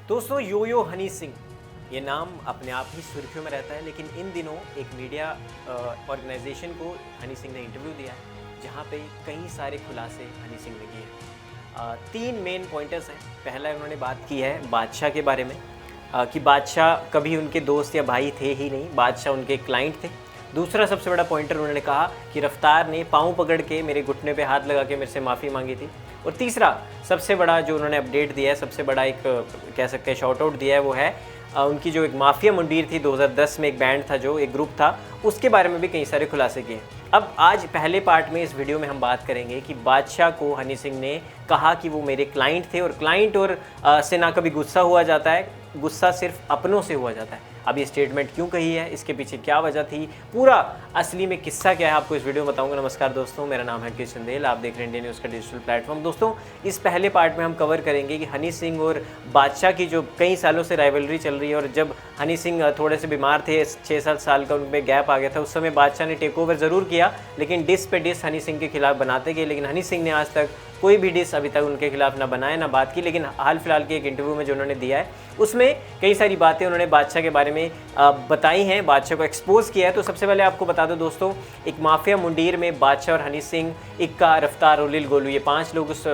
दोस्तों यो यो हनी सिंह ये नाम अपने आप ही सुर्खियों में रहता है, लेकिन इन दिनों एक मीडिया ऑर्गेनाइजेशन को हनी सिंह ने इंटरव्यू दिया है जहाँ पे कई सारे खुलासे हनी सिंह ने किए हैं। तीन मेन पॉइंटर्स हैं। पहला उन्होंने बात की है बादशाह के बारे में कि बादशाह कभी उनके दोस्त या भाई थे ही नहीं, बादशाह उनके क्लाइंट थे। दूसरा सबसे बड़ा पॉइंटर उन्होंने कहा कि रफ्तार ने पाँव पकड़ के मेरे घुटने पे हाथ लगा के मेरे से माफ़ी मांगी थी। और तीसरा सबसे बड़ा जो उन्होंने अपडेट दिया है, सबसे बड़ा एक कह सकते हैं शॉर्ट आउट दिया है, वो है उनकी जो एक माफिया मुंडीर थी 2010 में एक बैंड था, जो एक ग्रुप था, उसके बारे में भी कई सारे खुलासे किए। अब आज पहले पार्ट में इस वीडियो में हम बात करेंगे कि बादशाह को हनी सिंह ने कहा कि वो मेरे क्लाइंट थे और क्लाइंट और से ना कभी गुस्सा हुआ जाता है, गुस्सा सिर्फ अपनों से हुआ जाता है। अब ये स्टेटमेंट क्यों कही है, इसके पीछे क्या वजह थी, पूरा असली में किस्सा क्या है, आपको इस वीडियो में बताऊंगा। नमस्कार दोस्तों, मेरा नाम है अंकित चंदेल, आप देख रहे हैं इंडियन न्यूज़ का डिजिटल प्लेटफॉर्म। दोस्तों इस पहले पार्ट में हम कवर करेंगे कि हनी सिंह और बादशाह की जो कई सालों से राइवलरी चल रही है, और जब हनी सिंह थोड़े से बीमार थे, 6-7 साल का उनमें गैप आ गया था, उस समय बादशाह ने टेक ओवर ज़रूर किया, लेकिन डिस पे डिस हनी सिंह के खिलाफ बनाते गए। लेकिन हनी सिंह ने आज तक कोई भी डिस अभी तक उनके खिलाफ ना बनाया ना बात की। लेकिन हाल फिलहाल के एक इंटरव्यू में जो उन्होंने दिया है, उसमें कई सारी बातें उन्होंने बादशाह के बारे में बताई हैं, बादशाह को एक्सपोज किया है। तो सबसे पहले आपको बता दो दोस्तों, एक माफिया मुंडीर में बादशाह और हनी सिंह, इक्का, रफ्तार और लिल गोलू, ये 5 लोग उस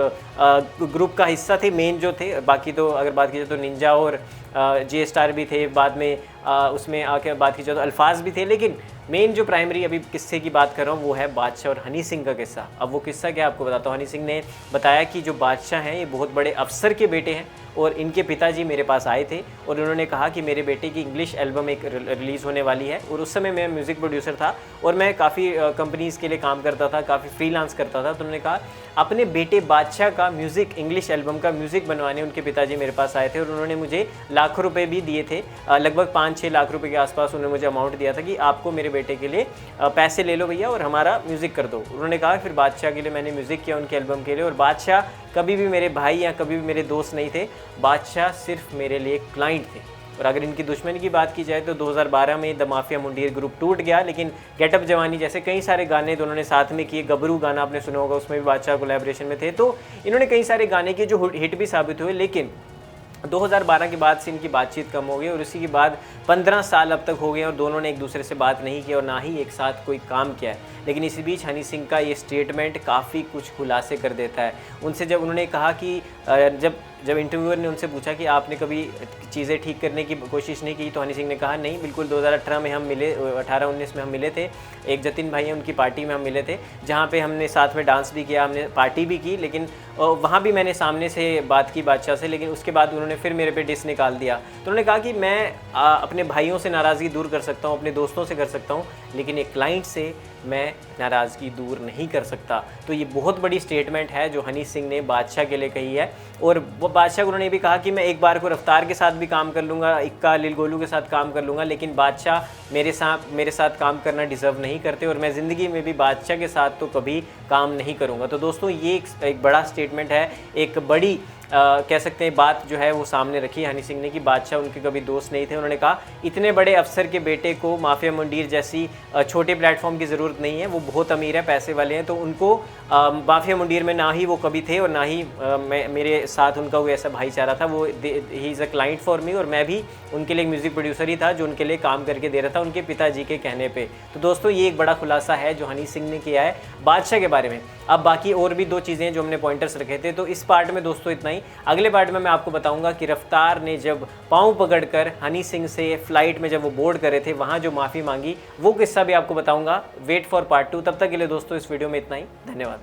ग्रुप का हिस्सा थे, मेन जो थे। बाकी तो अगर बात की जाए तो निंजा और जे स्टार भी थे, बाद में उसमें आके बात की जाए तो अल्फाज भी थे। लेकिन मेन जो प्राइमरी अभी किस्से की बात कर रहा हूँ वो है बादशाह और हनी सिंह का किस्सा। अब वो किस्सा क्या आपको बताता हूँ। हनी सिंह ने बताया कि जो बादशाह हैं ये बहुत बड़े अफसर के बेटे हैं और इनके पिताजी मेरे पास आए थे और उन्होंने कहा कि मेरे बेटे की इंग्लिश एल्बम एक रिलीज़ होने वाली है। और उस समय मैं म्यूज़िक प्रोड्यूसर था और मैं काफ़ी कंपनीज़ के लिए काम करता था, काफ़ी फ्रीलांस करता था। तो उन्होंने कहा अपने बेटे बादशाह का म्यूज़िक, इंग्लिश एल्बम का म्यूज़िक बनवाने उनके पिताजी मेरे पास आए थे और उन्होंने मुझे लाखों रुपए भी दिए थे, लगभग 5-6 लाख रुपए के आसपास उन्होंने मुझे अमाउंट दिया था कि आपको मेरे बेटे के लिए पैसे ले लो भैया और हमारा म्यूज़िक कर दो। उन्होंने कहा फिर बादशाह के लिए मैंने म्यूज़िक किया उनके एल्बम के लिए। और बादशाह कभी भी मेरे भाई या कभी भी मेरे दोस्त नहीं थे, बादशाह सिर्फ मेरे लिए क्लाइंट थे। और अगर इनकी दुश्मनी की बात की जाए तो 2012 में द माफिया मुंडीर ग्रुप टूट गया, लेकिन गेटअप जवानी जैसे कई सारे गाने दोनों ने साथ में किए। गबरू गाना आपने सुना होगा, उसमें भी बादशाह कोलैबोरेशन में थे। तो इन्होंने कई सारे गाने किए जो हिट भी साबित हुए। लेकिन 2012 के बाद से इनकी बातचीत कम हो गई और उसी के बाद 15 साल अब तक हो गए और दोनों ने एक दूसरे से बात नहीं की और ना ही एक साथ कोई काम किया है। लेकिन इसी बीच हनी सिंह का ये स्टेटमेंट काफ़ी कुछ खुलासे कर देता है। उनसे जब उन्होंने कहा कि जब इंटरव्यूअर ने उनसे पूछा कि आपने कभी चीज़ें ठीक करने की कोशिश नहीं की, तो हनी सिंह ने कहा नहीं, बिल्कुल 2018 में हम मिले, 18-19 में हम मिले थे। एक जतिन भाई हैं उनकी पार्टी में हम मिले थे, जहाँ पे हमने साथ में डांस भी किया, हमने पार्टी भी की। लेकिन वहाँ भी मैंने सामने से बात की बादशाह से, लेकिन उसके बाद उन्होंने फिर मेरे पे डिस निकाल दिया। तो उन्होंने कहा कि मैं अपने भाइयों से नाराज़गी दूर कर सकता हूँ, अपने दोस्तों से कर सकता हूँ, लेकिन एक क्लाइंट से मैं नाराज़गी दूर नहीं कर सकता। तो ये बहुत बड़ी स्टेटमेंट है जो हनी सिंह ने बादशाह के लिए कही है। और वो बादशाह को उन्होंने भी कहा कि मैं एक बार को रफ्तार के साथ भी काम कर लूँगा, इक्का, लिल गोलू के साथ काम कर लूँगा, लेकिन बादशाह मेरे साथ काम करना डिज़र्व नहीं करते और मैं ज़िंदगी में भी बादशाह के साथ तो कभी काम नहीं करूँगा। तो दोस्तों ये एक बड़ा स्टेटमेंट है, एक बड़ी कह सकते हैं बात जो है वो सामने रखी हनी सिंह ने कि बादशाह उनके कभी दोस्त नहीं थे। उन्होंने कहा इतने बड़े अफसर के बेटे को माफिया मुंडीर जैसी छोटे प्लेटफॉर्म की ज़रूरत नहीं है, वो बहुत अमीर है, पैसे वाले हैं, तो उनको माफिया मुंडीर में ना ही वो कभी थे और ना ही मेरे साथ उनका कोई ऐसा भाईचारा था। वो he is a client for me और मैं भी उनके लिए म्यूज़िक प्रोड्यूसर ही था जो उनके लिए काम करके दे रहा था उनके पिताजी के कहने पर। तो दोस्तों ये एक बड़ा खुलासा है जो हनी सिंह ने किया है बादशाह के बारे में। अब बाकी और भी 2 चीज़ें जो हमने पॉइंटर्स रखे थे, तो इस पार्ट में दोस्तों इतना ही। अगले पार्ट में मैं आपको बताऊंगा कि रफ्तार ने जब पाँव पकड़कर हनी सिंह से फ्लाइट में जब वो बोर्ड करे थे, वहाँ जो माफ़ी मांगी, वो किस्सा भी आपको बताऊंगा। Wait for part 2। तब तक के लिए दोस्तों इस वीडियो में इतना ही। धन्यवाद।